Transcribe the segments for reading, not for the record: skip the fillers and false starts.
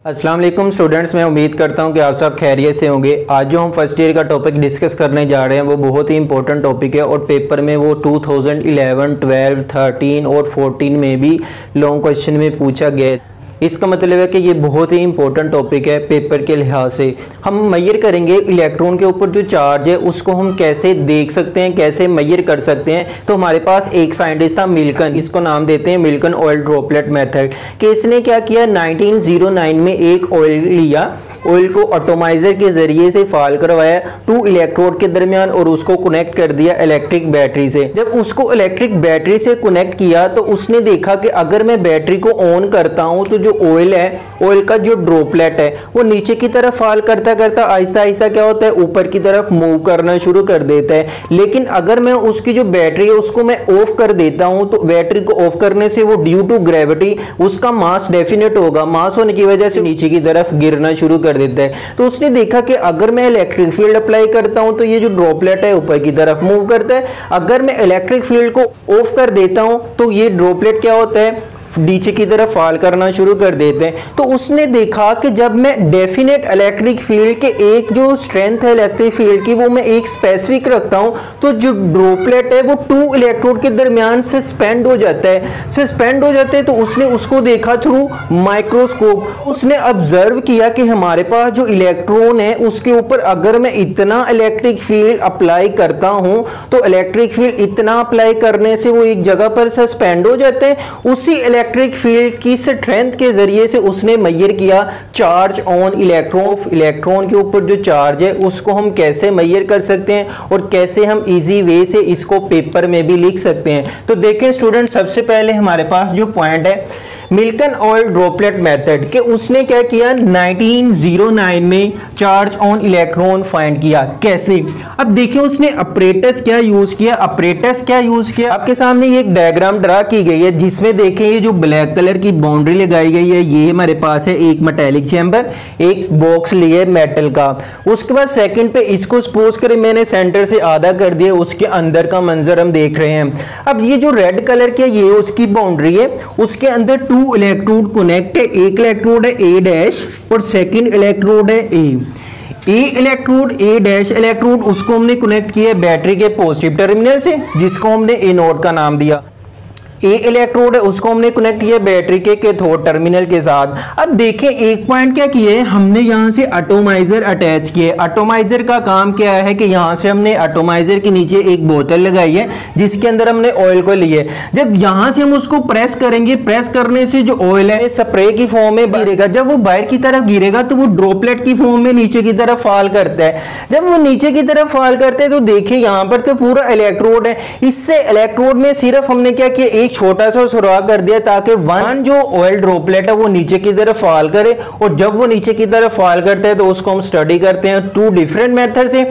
अस्सलाम वालेकुम स्टूडेंट्स, मैं उम्मीद करता हूं कि आप सब खैरियत से होंगे। आज जो हम फर्स्ट ईयर का टॉपिक डिस्कस करने जा रहे हैं वो बहुत ही इंपॉर्टेंट टॉपिक है और पेपर में वो 2011, 12, 13 और 14 में भी लॉन्ग क्वेश्चन में पूछा गया। इसका मतलब है कि ये बहुत ही इंपॉर्टेंट टॉपिक है पेपर के लिहाज से। हम मेजर करेंगे इलेक्ट्रॉन के ऊपर जो चार्ज है उसको हम कैसे देख सकते हैं, कैसे मेजर कर सकते हैं। तो हमारे पास एक साइंटिस्ट था मिल्कन, इसको नाम देते हैं मिल्कन ऑयल ड्रॉपलेट मेथड। कि इसने क्या किया, 1909 में एक ऑयल लिया, ऑयल को एटॉमाइजर के जरिए से फाल करवाया 2 इलेक्ट्रोड के दरमियान और उसको कनेक्ट कर दिया इलेक्ट्रिक बैटरी से। जब उसको इलेक्ट्रिक बैटरी से कनेक्ट किया तो उसने देखा कि अगर मैं बैटरी को ऑन करता हूं तो जो ऑयल है, ऑयल का जो ड्रॉपलेट है वो नीचे की तरफ फाल करता करता आहिस्ता आहिस्ता क्या होता है, ऊपर की तरफ मूव करना शुरू कर देता है। लेकिन अगर मैं उसकी जो बैटरी है उसको मैं ऑफ कर देता हूं तो बैटरी को ऑफ करने से वो ड्यू टू ग्रेविटी उसका मास डेफिनेट होगा, मास होने की वजह से नीचे की तरफ गिरना शुरू कर देता है। तो उसने देखा कि अगर मैं इलेक्ट्रिक फील्ड अप्लाई करता हूं तो ये जो ड्रॉपलेट है ऊपर की तरफ मूव करता है, अगर मैं इलेक्ट्रिक फील्ड को ऑफ कर देता हूं तो ये ड्रॉपलेट क्या होता है, नीचे की तरफ फॉल करना शुरू कर देते हैं। तो उसने देखा कि जब मैं डेफिनेट इलेक्ट्रिक फील्ड के एक जो स्ट्रेंथ है इलेक्ट्रिक फील्ड की वो मैं एक स्पेसिफिक रखता हूं तो जो ड्रॉपलेट है वो 2 इलेक्ट्रोड के दरमियान सस्पेंड हो जाता है, सस्पेंड हो जाते हैं। तो उसने उसको देखा थ्रू माइक्रोस्कोप। उसने ऑब्जर्व किया कि हमारे पास जो इलेक्ट्रॉन है उसके ऊपर अगर मैं इतना इलेक्ट्रिक फील्ड अप्लाई करता हूं तो इलेक्ट्रिक फील्ड इतना अप्लाई करने से वो एक जगह पर सस्पेंड हो जाते हैं। उसी इलेक्ट्रिक फील्ड की स्ट्रेंथ के जरिए से उसने मेजर किया चार्ज ऑन इलेक्ट्रॉन। इलेक्ट्रॉन के ऊपर जो चार्ज है उसको हम कैसे मेजर कर सकते हैं और कैसे हम इजी वे से इसको पेपर में भी लिख सकते हैं। तो देखें स्टूडेंट, सबसे पहले हमारे पास जो पॉइंट है मिल्कन ऑयल ड्रॉपलेट मेथड के उसने क्या किया, 1909 में चार्ज ऑन इलेक्ट्रॉन फाइंड किया। कैसे, अब देखिए उसने अपरेटस क्या यूज किया। अपरेटस क्या यूज किया, आपके सामने ये एक डायग्राम ड्रा की गई है जिसमें देखें ये जो ब्लैक कलर की बाउंड्री लगाई गई है ये हमारे पास है एक मेटेलिक चैम्बर, एक बॉक्स लिए मेटल का। उसके बाद सेकंड पे इसको सपोज करें मैंने सेंटर से आधा कर दिया, उसके अंदर का मंजर हम देख रहे हैं। अब ये जो रेड कलर की ये उसकी बाउंड्री है, उसके अंदर 2 इलेक्ट्रोड कनेक्ट है। एक इलेक्ट्रोड है ए डैश और सेकंड इलेक्ट्रोड है ए इलेक्ट्रोड, ए डैश इलेक्ट्रोड उसको हमने कनेक्ट किया बैटरी के पॉजिटिव टर्मिनल से जिसको हमने ए नोड का नाम दिया। ए इलेक्ट्रोड है उसको हमने कनेक्ट किया बैटरी के कैथोड टर्मिनल के साथ। अब देखें एक पॉइंट क्या किए, हमने यहां से एटॉमाइजर अटैच किए। एटॉमाइजर का काम क्या है कि यहां से हमने एटॉमाइजर के नीचे एक बोतल लगाई है जिसके अंदर हमने ऑयल को लिए। जब यहां से हम उसको प्रेस करेंगे, प्रेस करने से जो ऑयल है स्प्रे की फॉर्म में गिरेगा। जब वो बाहर की तरफ गिरेगा तो वो ड्रॉपलेट की फॉर्म में नीचे की तरफ फॉल करता है। जब वो नीचे की तरफ फॉल करते हैं तो देखिए यहां पर तो पूरा इलेक्ट्रोड है, इससे इलेक्ट्रोड में सिर्फ हमने क्या किया, एक छोटा सा सुराख कर दिया ताकि वन जो ऑयल ड्रॉपलेट है वो नीचे की तरफ फॉल करे। और जब वो नीचे की तरफ फॉल करते हैं तो उसको हम स्टडी करते हैं 2 डिफरेंट मेथड से।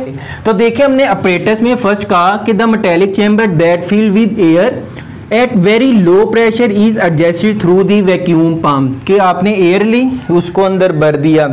तो देखिए हमने अपरेटस में फर्स्ट कहा कि the metallic chamber that filled with air at very low pressure is adjusted through the vacuum pump. कि आपने एयर ली उसको अंदर भर दिया,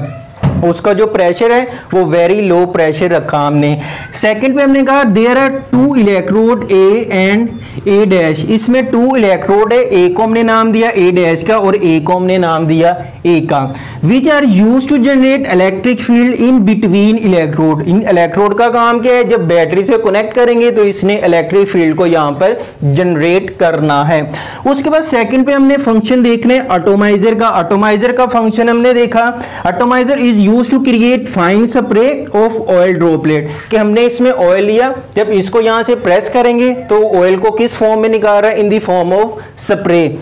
उसका जो प्रेशर है वो वेरी लो प्रेशर रखा हमने। सेकंड पे हमने कहा there are 2 electrode A and A dash. इसमें 2 इलेक्ट्रोड है, ए को हमने नाम दिया ए डैश का और ए को हमने नाम दिया ए का। Which are use to generate electric field in between electrode. इन इलेक्ट्रोड का काम क्या है, जब बैटरी से कनेक्ट करेंगे तो इसने इलेक्ट्रिक फील्ड को यहाँ पर जनरेट करना है। उसके बाद सेकंड पे हमने फंक्शन देखने एटॉमाइजर का। एटॉमाइजर का फंक्शन हमने देखा, atomiser is used to create fine spray of oil droplet. कि हमने इसमें ऑयल लिया, जब इसको यहां से प्रेस करेंगे तो ऑयल को किस फॉर्म में निकाल रहा है, in the form of spray.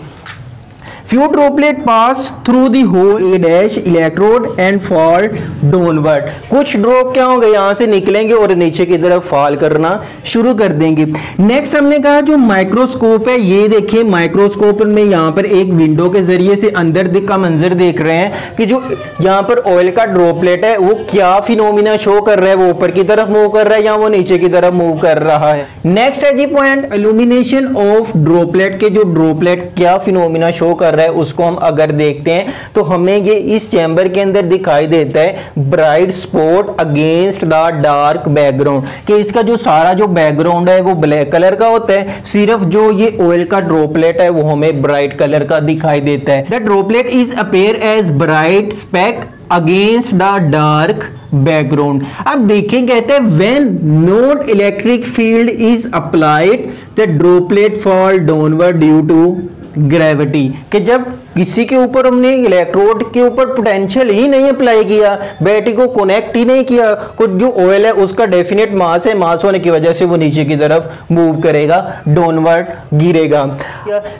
Few droplet pass through the hole A dash electrode and fall downward। कुछ ड्रॉप क्या होंगे यहां से निकलेंगे और नीचे की तरफ फॉल करना शुरू कर देंगे। नेक्स्ट हमने कहा जो माइक्रोस्कोप है, ये देखिए माइक्रोस्कोप में यहां पर एक विंडो के जरिए से अंदर का मंजर देख रहे हैं कि जो यहां पर ऑयल का ड्रॉपलेट है वो क्या फिनोमिना शो कर रहा है, वो ऊपर की तरफ मूव कर रहा है या वो नीचे की तरफ मूव कर रहा है। नेक्स्ट है जी पॉइंट इल्यूमिनेशन ऑफ ड्रॉपलेट के जो ड्रॉपलेट क्या फिनोमिना शो कर रहा है उसको हम अगर देखते हैं तो हमें ये इस चैम्बर के अंदर दिखाई देता है bright spot against the dark background, कि इसका जो सारा जो बैकग्राउंड है वो ब्लैक कलर का होता है, सिर्फ जो ये ऑयल का ड्रॉपलेट है वो हमें ब्राइट कलर का दिखाई देता है। The droplet is appear as bright speck against the dark background. अब देखिए कहते हैं when not electric field is applied the droplet fall downward due to gravity, कि जब किसी के ऊपर हमने इलेक्ट्रोड के ऊपर पोटेंशियल ही नहीं अप्लाई किया, बैटरी को कनेक्ट ही नहीं किया, कुछ जो ऑयल है उसका डेफिनेट मास है, मास होने की वजह से वो नीचे की तरफ मूव करेगा, डाउनवर्ड गिरेगा।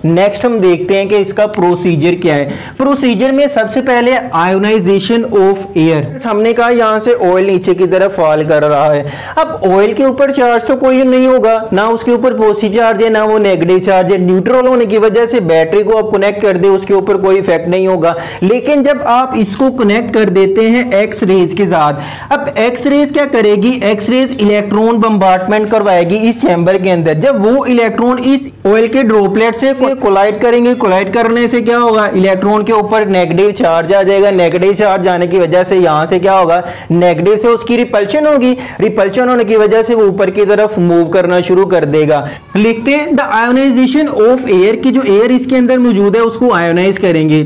नेक्स्ट हम देखते हैं कि इसका प्रोसीजर क्या है। प्रोसीजर में सबसे पहले आयोनाइजेशन ऑफ एयर, हमने कहा यहां से ऑयल नीचे की तरफ फॉल कर रहा है। अब ऑयल के ऊपर चार्ज तो कोई नहीं होगा, ना उसके ऊपर पॉजिटिव चार्ज है ना वो नेगेटिव चार्ज है, न्यूट्रल होने की वजह से बैटरी को आप कनेक्ट कर दे उसके ऊपर कोई इफेक्ट नहीं होगा। लेकिन जब आप इसको कनेक्ट कर देते हैं एक्स रेज के साथ, अब एक्स रेज क्या करेगी, एक्स रेज इलेक्ट्रॉन बम्बार्टमेंट करवाएगी इस चैम्बर के अंदर। जब वो इलेक्ट्रॉन इस ऑयल के ड्रॉपलेट से कोलाइड करेंगे, कोलाइड करने से क्या होगा, इलेक्ट्रॉन के ऊपर नेगेटिव चार्ज आ जाएगा, नेगेटिव चार्ज आने की वजह से यहां से क्या होगा, नेगेटिव से उसकी रिपल्शन होगी, रिपल्शन होने की वजह से वो ऊपर की तरफ मूव करना शुरू कर देगा। लिखते हैं द आयोनाइजेशन ऑफ एयर, की जो एयर इसके अंदर मौजूद है उसको आयोनाइज करेंगे।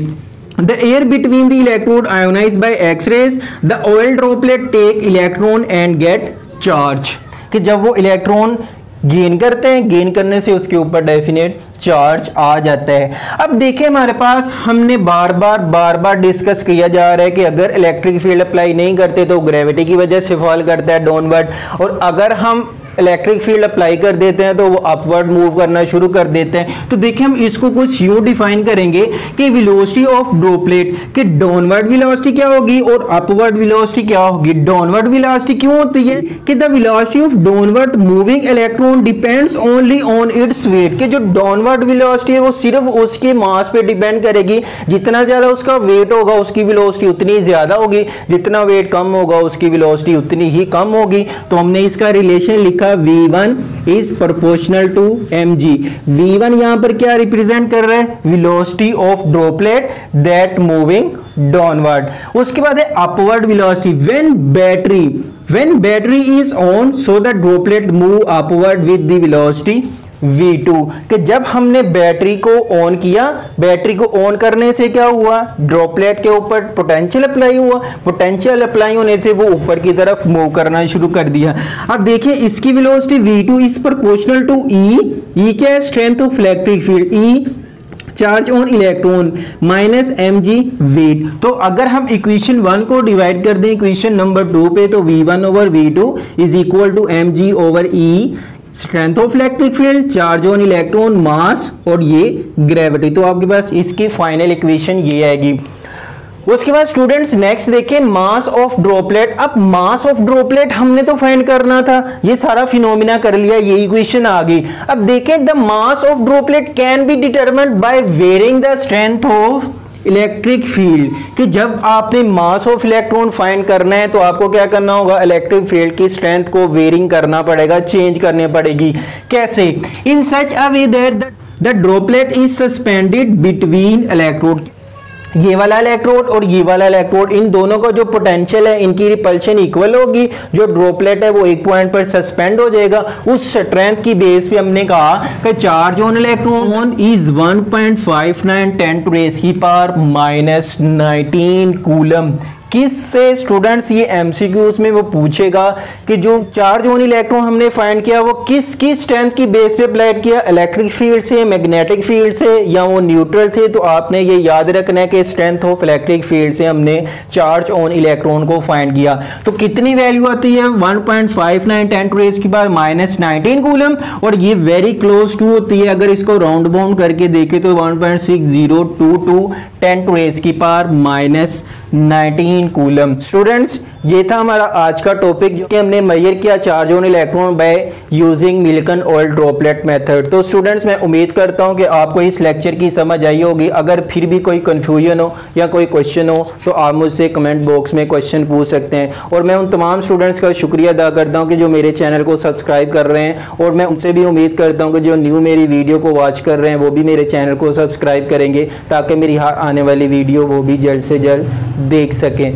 The air between the electrode ionized by X-rays, the oil droplet take electron and get charge, कि जब वो इलेक्ट्रॉन गेन करते हैं, गेन करने से उसके ऊपर डेफिनेट चार्ज आ जाता है। अब देखिए हमारे पास हमने बार बार डिस्कस किया जा रहा है कि अगर इलेक्ट्रिक फील्ड अप्लाई नहीं करते तो ग्रेविटी की वजह से फॉल करता है डाउनवर्ड, और अगर हम इलेक्ट्रिक फील्ड अप्लाई कर देते हैं तो वो अपवर्ड मूव करना शुरू कर देते हैं। तो देखिए हम इसको कुछ यूं डिफाइन करेंगे कि वेलोसिटी ऑफ ड्रॉपलेट, कि डाउनवर्ड वेलोसिटी क्या होगी और अपवर्ड वेलोसिटी क्या होगी। डाउनवर्ड वेलोसिटी क्यों होती है, कि the velocity of downward moving electron depends only on its weight, कि जो डाउनवर्ड वेलोसिटी है वो सिर्फ उसके मास पे डिपेंड करेगी, जितना ज्यादा उसका वेट होगा उसकी वेलोसिटी उतनी ज्यादा होगी, जितना वेट कम होगा उसकी वेलोसिटी उतनी ही कम होगी। तो हमने इसका रिलेशन लिखा V1 is proportional to mg। V1 यहां पर क्या रिप्रेजेंट कर रहा है, velocity of droplet that moving downward. उसके बाद है upward velocity, when battery is on so the droplet move upward with the velocity V2, कि जब हमने बैटरी को ऑन किया, बैटरी को ऑन करने से क्या हुआ, ड्रॉपलेट के ऊपर पोटेंशियल अप्लाई हुआ, पोटेंशियल अप्लाई होने से वो ऊपर की तरफ मूव करना शुरू कर दिया। अब देखिए इसकी velocity V2 is proportional to E क्या है, strength of electric field, E charge on electron minus mg weight. तो अगर हम इक्वेशन 1 को डिवाइड कर दें इक्वेशन नंबर 2 पे, तो V1 over V2 is equal to mg over E, strength of electric field, charge on electron, mass और ये ग्रेविटी। तो आपके पास इसकी फाइनल इक्वेशन ये आएगी। उसके बाद स्टूडेंट्स नेक्स्ट देखें मास ऑफ ड्रॉपलेट। अब मास ऑफ ड्रॉपलेट हमने तो फाइंड करना था, ये सारा फिनोमिना कर लिया, ये इक्वेशन आ गई। अब देखें the mass of droplet can be determined by varying the strength of electric field, कि जब आपने मास ऑफ इलेक्ट्रॉन फाइंड करना है तो आपको क्या करना होगा, इलेक्ट्रिक फील्ड की स्ट्रेंथ को वेरिंग करना पड़ेगा, चेंज करनी पड़ेगी। कैसे, in such a way that the droplet is suspended between electrode, ये वाला इलेक्ट्रोड और ये वाला इलेक्ट्रोड, इन दोनों का जो पोटेंशियल है इनकी रिपल्शन इक्वल होगी, जो ड्रॉपलेट है वो एक पॉइंट पर सस्पेंड हो जाएगा। उस स्ट्रेंथ की बेस पे हमने कहा कि charge on electron is 1.59 10 to raise की पावर माइनस 19 कूलम। किससे स्टूडेंट्स, ये एमसीक्यूज में वो पूछेगा कि जो चार्ज ऑन इलेक्ट्रॉन हमने फाइंड किया वो किस स्ट्रेंथ की बेस पे अप्लाइड किया, इलेक्ट्रिक फील्ड से, मैग्नेटिक फील्ड से या वो न्यूट्रल से। तो आपने ये याद रखना है कि स्ट्रेंथ ऑफ इलेक्ट्रिक फील्ड से हमने चार्ज ऑन इलेक्ट्रॉन को फाइंड किया। तो कितनी वैल्यू आती है, 1.59 10 टू रेज़ की पावर माइनस 19 कूलम, और ये वेरी क्लोज टू होती है, अगर इसको राउंड बाउंड करके देखें तो 1.6022 10 टू रेज़ की पावर माइनस 19 कूलम। स्टूडेंट्स ये था हमारा आज का टॉपिक जो कि हमने मेजर किया charge on electron by using Milton oil droplet method. तो स्टूडेंट्स मैं उम्मीद करता हूँ कि आपको इस लेक्चर की समझ आई होगी। अगर फिर भी कोई कन्फ्यूजन हो या कोई क्वेश्चन हो तो आप मुझसे कमेंट बॉक्स में क्वेश्चन पूछ सकते हैं। और मैं उन तमाम स्टूडेंट्स का शुक्रिया अदा करता हूँ कि जो मेरे चैनल को सब्सक्राइब कर रहे हैं, और मैं उनसे भी उम्मीद करता हूँ कि जो न्यू मेरी वीडियो को वॉच कर रहे हैं वो भी मेरे चैनल को सब्सक्राइब करेंगे ताकि मेरी आने वाली वीडियो वो भी जल्द से जल्द देख सकें।